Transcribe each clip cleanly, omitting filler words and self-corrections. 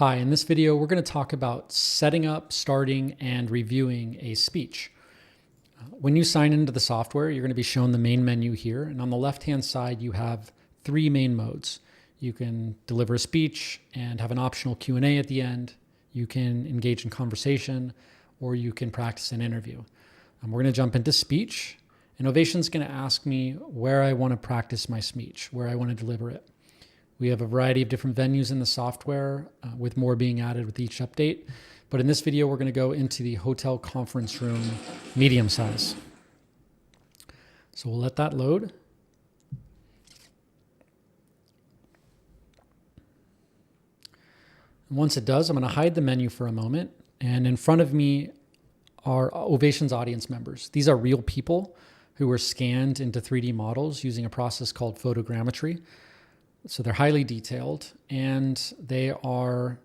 Hi, in this video, we're going to talk about setting up, starting, and reviewing a speech. When you sign into the software, you're going to be shown the main menu here. And on the left-hand side, you have three main modes. You can deliver a speech and have an optional Q&A at the end. You can engage in conversation, or you can practice an interview. We're going to jump into speech, and Ovation's going to ask me where I want to practice my speech, where I want to deliver it. We have a variety of different venues in the software, with more being added with each update. But in this video, we're going to go into the hotel conference room medium size. So we'll let that load. And once it does, I'm going to hide the menu for a moment. And in front of me are Ovation's audience members. These are real people who were scanned into 3D models using a process called photogrammetry. So they're highly detailed, and they are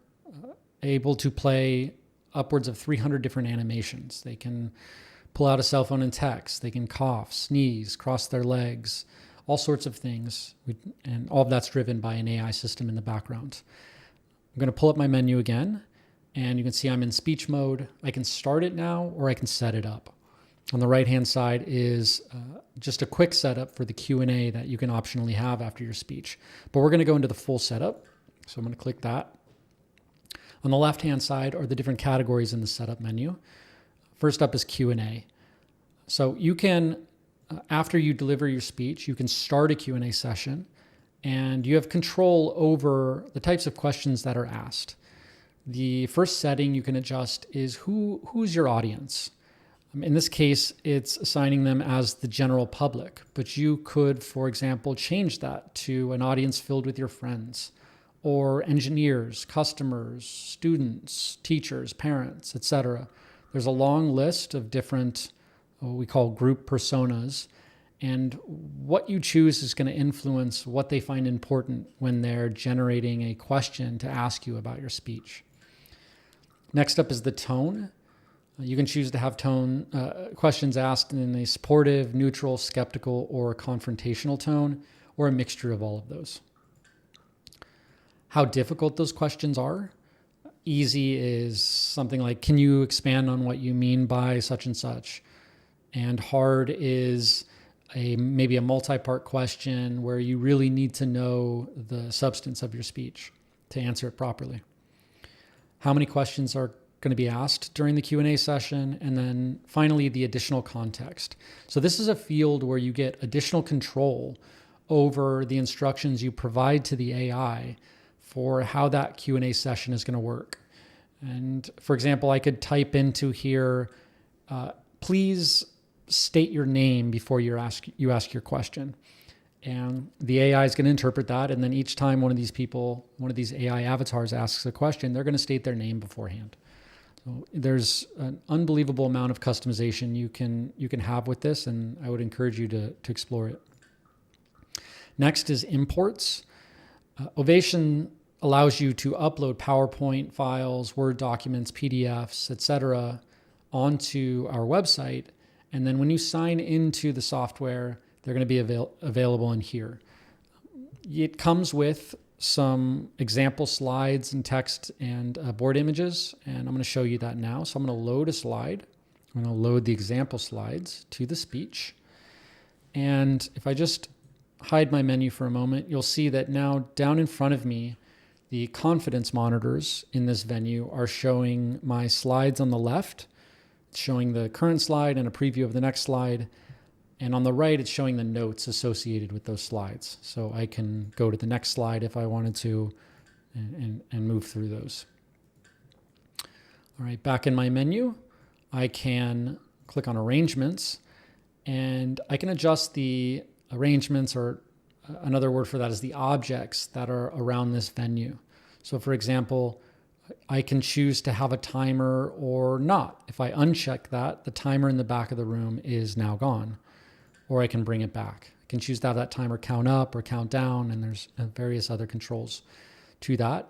able to play upwards of 300 different animations. They can pull out a cell phone and text. They can cough, sneeze, cross their legs, all sorts of things. And all of that's driven by an AI system in the background. I'm going to pull up my menu again, and you can see I'm in speech mode. I can start it now, or I can set it up. On the right-hand side is just a quick setup for the Q&A that you can optionally have after your speech. But we're going to go into the full setup. So I'm going to click that. On the left-hand side are the different categories in the setup menu. First up is Q&A. So you can, after you deliver your speech, you can start a Q&A session, and you have control over the types of questions that are asked. The first setting you can adjust is who's your audience. In this case, it's assigning them as the general public, but you could, for example, change that to an audience filled with your friends, or engineers, customers, students, teachers, parents, etc. There's a long list of different, what we call group personas, and what you choose is going to influence what they find important when they're generating a question to ask you about your speech. Next up is the tone. You can choose to have questions asked in a supportive, neutral, skeptical, or confrontational tone, or a mixture of all of those. How difficult those questions are. Easy is something like, can you expand on what you mean by such and such? And hard is maybe a multi-part question where you really need to know the substance of your speech to answer it properly. How many questions are going to be asked during the Q&A session, and then finally the additional context. So this is a field where you get additional control over the instructions you provide to the AI for how that Q&A session is going to work. And for example, I could type into here, please state your name before you ask your question. And the AI is going to interpret that, and then each time one of these AI avatars asks a question, they're going to state their name beforehand. So there's an unbelievable amount of customization you can have with this, and I would encourage you to explore it. Next is imports. Ovation allows you to upload PowerPoint files, Word documents, PDFs, etc. onto our website, and then when you sign into the software, they're going to be available in here. It comes with some example slides and text and board images, and I'm going to show you that now. So I'm going to load a slide. I'm going to load the example slides to the speech. And if I just hide my menu for a moment, you'll see that now down in front of me, the confidence monitors in this venue are showing my slides on the left. It's showing the current slide and a preview of the next slide. And on the right, it's showing the notes associated with those slides. So I can go to the next slide if I wanted to and move through those. All right, back in my menu, I can click on arrangements, and I can adjust the arrangements, or another word for that is the objects that are around this venue. So for example, I can choose to have a timer or not. If I uncheck that, the timer in the back of the room is now gone. Or I can bring it back. I can choose to have that timer count up or count down, and there's various other controls to that.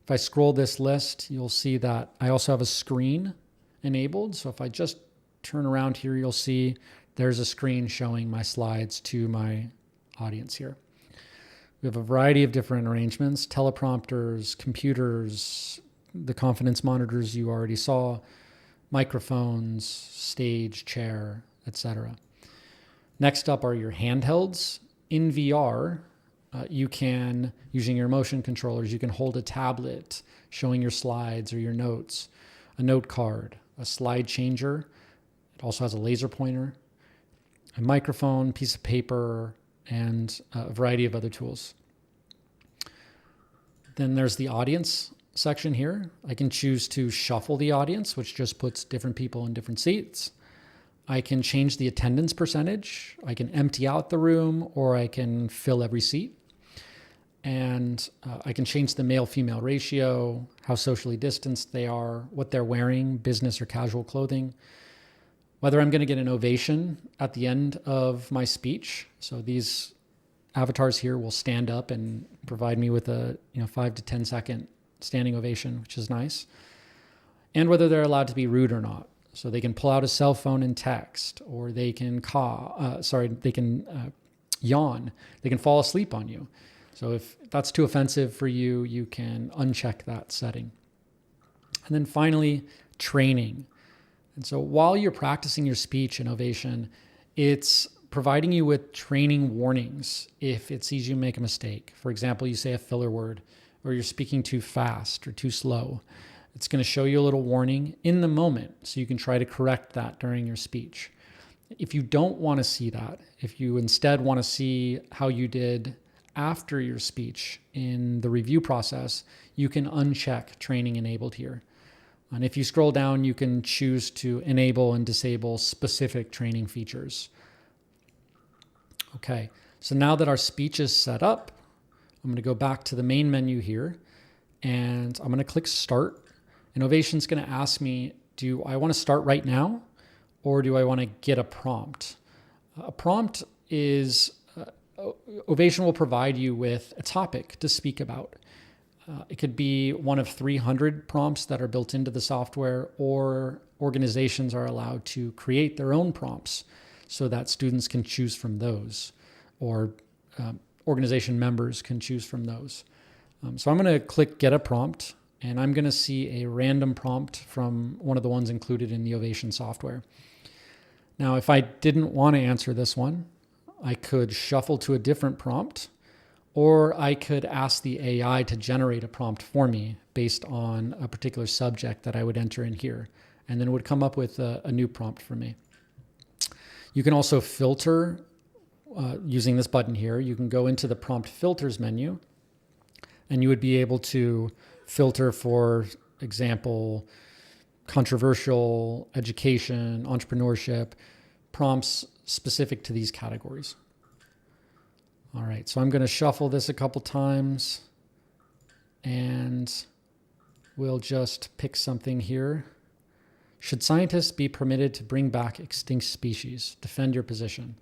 If I scroll this list, you'll see that I also have a screen enabled. So if I just turn around here, you'll see there's a screen showing my slides to my audience here. We have a variety of different arrangements, teleprompters, computers, the confidence monitors you already saw, microphones, stage, chair, etc. Next up are your handhelds. In VR, you can, using your motion controllers, you can hold a tablet showing your slides or your notes, a note card, a slide changer. It also has a laser pointer, a microphone, piece of paper, and a variety of other tools. Then there's the audience section here. I can choose to shuffle the audience, which just puts different people in different seats. I can change the attendance percentage. I can empty out the room, or I can fill every seat. And I can change the male-female ratio, how socially distanced they are, what they're wearing, business or casual clothing, whether I'm going to get an ovation at the end of my speech. So these avatars here will stand up and provide me with a 5 to 10 second standing ovation, which is nice. And whether they're allowed to be rude or not. So they can pull out a cell phone and text, or they can yawn. They can fall asleep on you. So if that's too offensive for you, you can uncheck that setting. And then finally, training. And so while you're practicing your speech in Ovation, it's providing you with training warnings if it sees you make a mistake. For example, you say a filler word, or you're speaking too fast or too slow. It's going to show you a little warning in the moment, so you can try to correct that during your speech. If you don't want to see that, if you instead want to see how you did after your speech in the review process, you can uncheck training enabled here. And if you scroll down, you can choose to enable and disable specific training features. Okay, so now that our speech is set up, I'm going to go back to the main menu here, and I'm going to click Start. And Ovation's going to ask me, do I want to start right now, or do I want to get a prompt? A prompt is, Ovation will provide you with a topic to speak about. It could be one of 300 prompts that are built into the software, or organizations are allowed to create their own prompts so that students can choose from those, or organization members can choose from those. So I'm going to click Get a Prompt, and I'm going to see a random prompt from one of the ones included in the Ovation software. Now, if I didn't want to answer this one, I could shuffle to a different prompt, or I could ask the AI to generate a prompt for me based on a particular subject that I would enter in here, and then it would come up with a new prompt for me. You can also filter using this button here. You can go into the prompt filters menu, and you would be able to filter, for example, controversial, education, entrepreneurship, prompts specific to these categories. All right, so I'm going to shuffle this a couple times, and we'll just pick something here. Should scientists be permitted to bring back extinct species? Defend your position.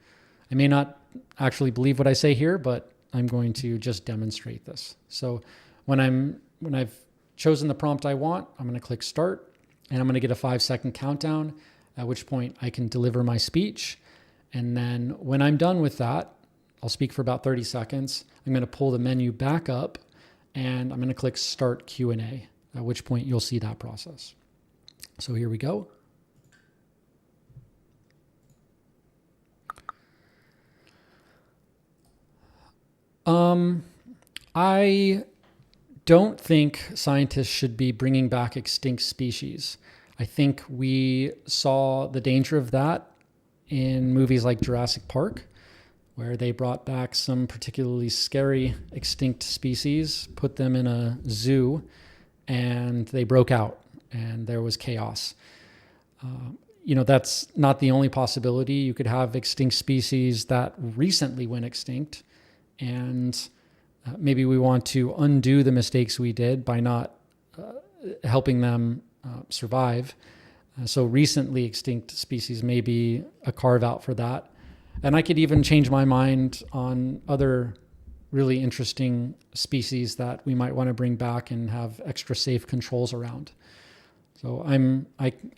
I may not actually believe what I say here, but I'm going to just demonstrate this. So when I've chosen the prompt I want, I'm going to click Start, and I'm going to get a 5-second countdown, at which point I can deliver my speech. And then when I'm done with that, I'll speak for about 30 seconds. I'm going to pull the menu back up, and I'm going to click Start Q&A, at which point you'll see that process. So here we go. I don't think scientists should be bringing back extinct species. I think we saw the danger of that in movies like Jurassic Park, where they brought back some particularly scary extinct species, put them in a zoo, and they broke out, and there was chaos. That's not the only possibility. You could have extinct species that recently went extinct, and maybe we want to undo the mistakes we did by not helping them survive. So recently extinct species may be a carve out for that. And I could even change my mind on other really interesting species that we might want to bring back and have extra safe controls around. So I'm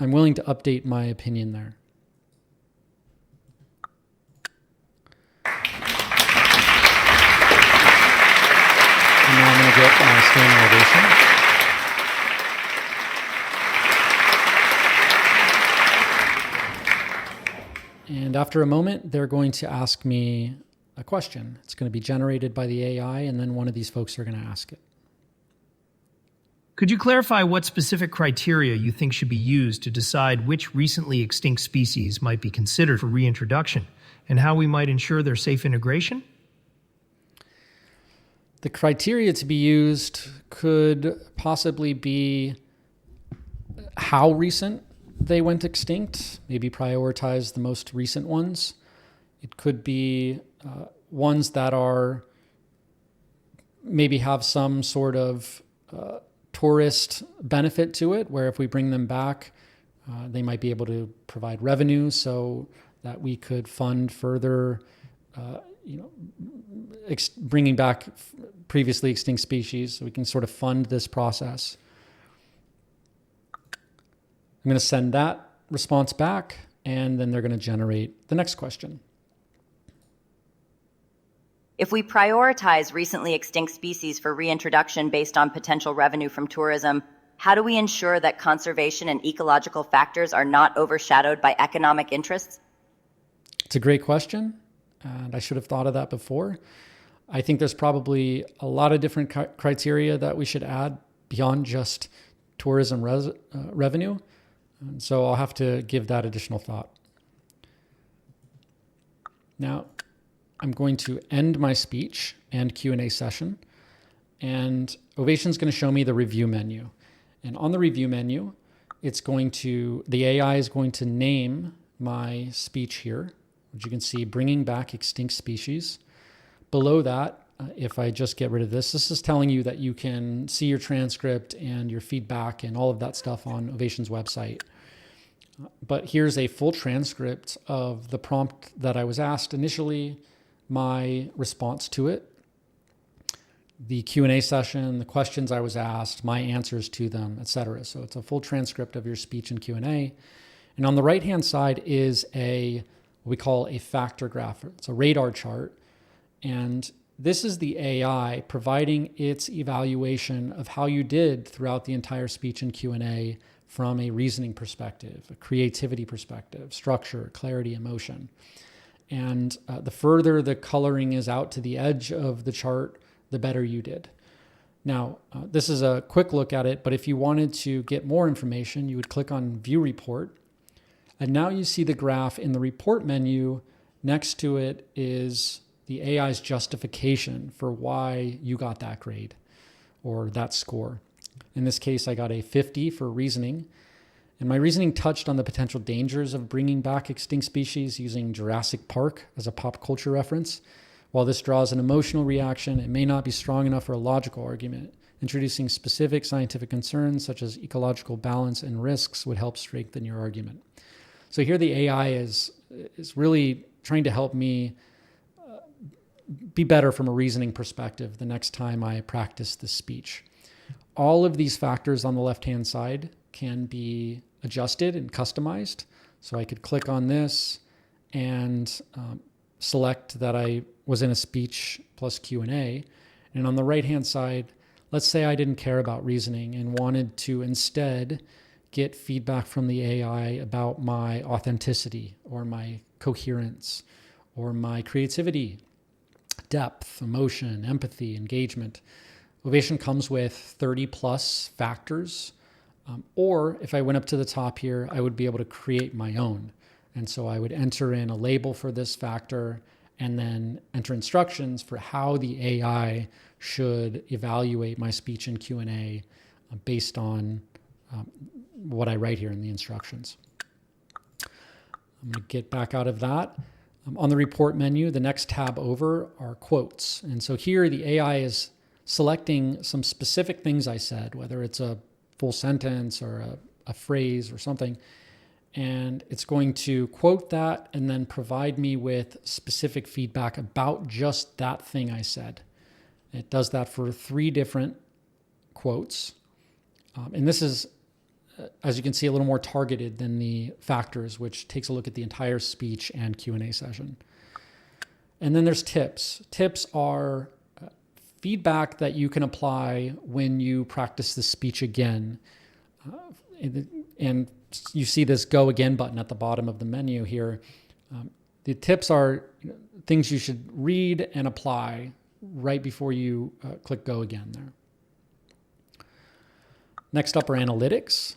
willing to update my opinion there. And now I'm going to get my standing ovation. And after a moment, they're going to ask me a question. It's going to be generated by the AI, and then one of these folks are going to ask it. Could you clarify what specific criteria you think should be used to decide which recently extinct species might be considered for reintroduction, and how we might ensure their safe integration? The criteria to be used could possibly be how recent they went extinct, maybe prioritize the most recent ones. It could be ones that are maybe have some sort of tourist benefit to it, where if we bring them back, they might be able to provide revenue so that we could fund further, bringing back previously extinct species, so we can sort of fund this process. I'm going to send that response back, and then they're going to generate the next question. If we prioritize recently extinct species for reintroduction based on potential revenue from tourism, how do we ensure that conservation and ecological factors are not overshadowed by economic interests? It's a great question, and I should have thought of that before. I think there's probably a lot of different criteria that we should add beyond just tourism revenue. And so I'll have to give that additional thought. Now, I'm going to end my speech and Q&A session, and Ovation's going to show me the review menu. And on the review menu, the AI is going to name my speech here, which you can see, bringing back extinct species. Below that, if I just get rid of this is telling you that you can see your transcript and your feedback and all of that stuff on Ovation's website. But here's a full transcript of the prompt that I was asked initially, my response to it, the Q&A session, the questions I was asked, my answers to them, etc. So it's a full transcript of your speech and Q&A. And on the right-hand side is what we call a factor graph. It's a radar chart. And this is the AI providing its evaluation of how you did throughout the entire speech and Q&A from a reasoning perspective, a creativity perspective, structure, clarity, emotion. And the further the coloring is out to the edge of the chart, the better you did. Now, this is a quick look at it, but if you wanted to get more information, you would click on View Report. And now you see the graph in the report menu. Next to it is the AI's justification for why you got that grade or that score. In this case, I got a 50 for reasoning. And my reasoning touched on the potential dangers of bringing back extinct species using Jurassic Park as a pop culture reference. While this draws an emotional reaction, it may not be strong enough for a logical argument. Introducing specific scientific concerns such as ecological balance and risks would help strengthen your argument. So here the AI is really trying to help me be better from a reasoning perspective the next time I practice this speech. All of these factors on the left-hand side can be adjusted and customized. So I could click on this and select that I was in a speech plus Q&A. And on the right-hand side, let's say I didn't care about reasoning and wanted to instead get feedback from the AI about my authenticity or my coherence or my creativity, depth, emotion, empathy, engagement. Ovation comes with 30 plus factors. Or if I went up to the top here, I would be able to create my own. And so I would enter in a label for this factor and then enter instructions for how the AI should evaluate my speech and Q&A based on what I write here in the instructions. I'm going to get back out of that. On the report menu, the next tab over are quotes. And so here the AI is selecting some specific things I said, whether it's a full sentence or a phrase or something, and it's going to quote that and then provide me with specific feedback about just that thing I said. It does that for 3 different quotes. And this is, as you can see, a little more targeted than the factors, which takes a look at the entire speech and Q&A session. And then there's tips. Tips are feedback that you can apply when you practice the speech again. And you see this Go Again button at the bottom of the menu here. The tips are things you should read and apply right before you click go again there. Next up are analytics.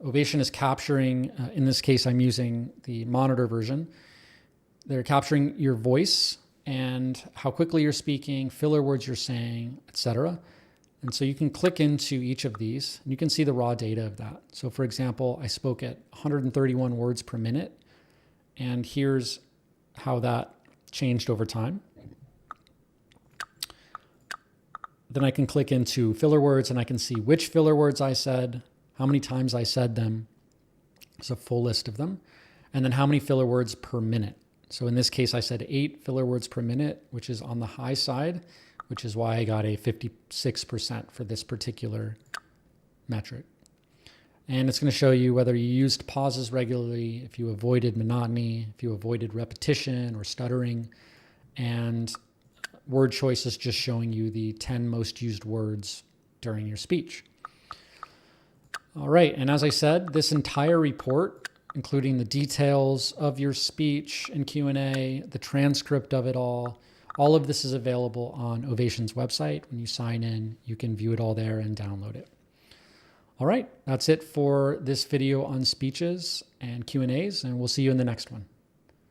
Ovation is capturing, in this case, I'm using the monitor version. They're capturing your voice and how quickly you're speaking, filler words you're saying, etc. And so you can click into each of these and you can see the raw data of that. So for example, I spoke at 131 words per minute, and here's how that changed over time. Then I can click into filler words and I can see which filler words I said, how many times I said them. It's a full list of them. And then how many filler words per minute. So in this case, I said 8 filler words per minute, which is on the high side, which is why I got a 56% for this particular metric. And it's going to show you whether you used pauses regularly, if you avoided monotony, if you avoided repetition or stuttering, and word choice is just showing you the 10 most used words during your speech. All right, and as I said, this entire report, including the details of your speech and Q&A, the transcript of it all of this is available on Ovation's website. When you sign in, you can view it all there and download it. All right, that's it for this video on speeches and Q&As, and we'll see you in the next one.